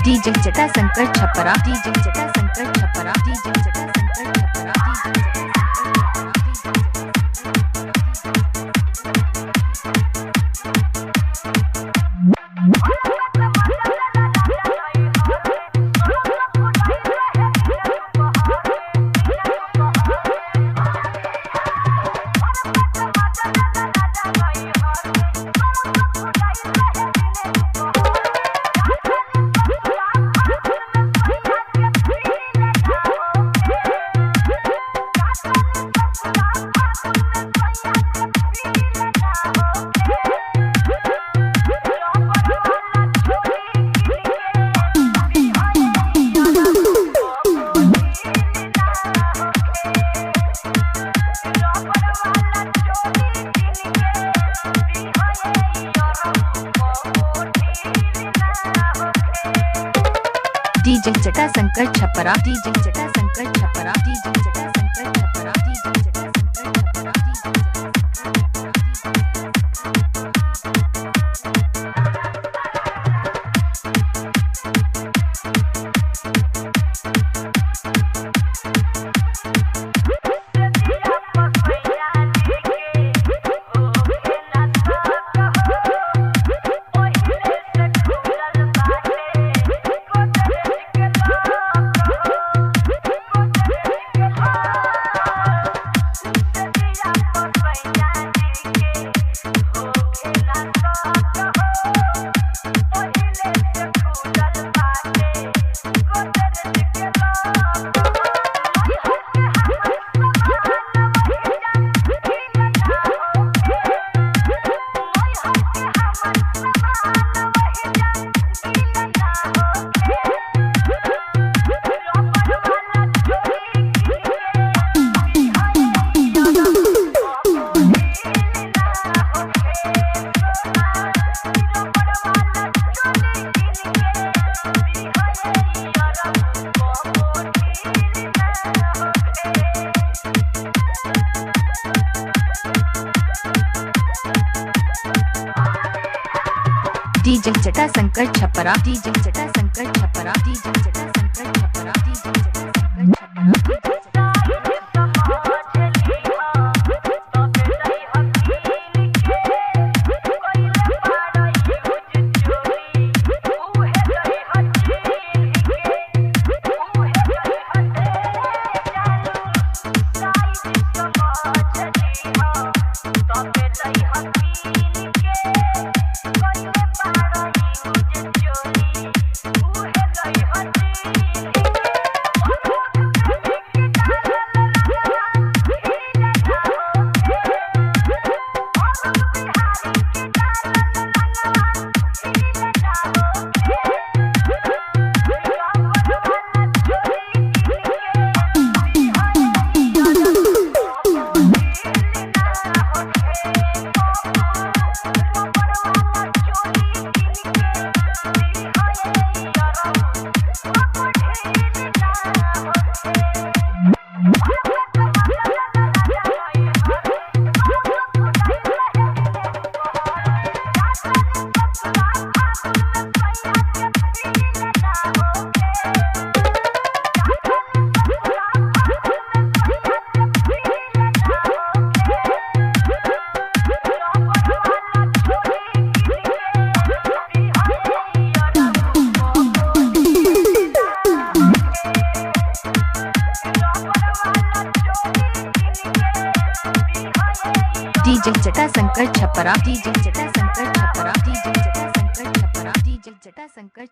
DJ जटा संकट Chhapra DJ जटा संकट छपरा डीजे जटा संकट छपरा डीजे डीजे जटा संकट छपरा डीजे जटा संकट छपरा डीजे जटा संकट छपरा डीजे जटा संकट डीजे जटा संकट छपरा डीजे जटा संकट छपरा डीजे जटा संकट छपरा डीजे जटा संकट छपरा डीजे जटा संकट छपरा डीजे जटा संकट छपरा डीजे जटा संकट छपरा डीजे जटा संकट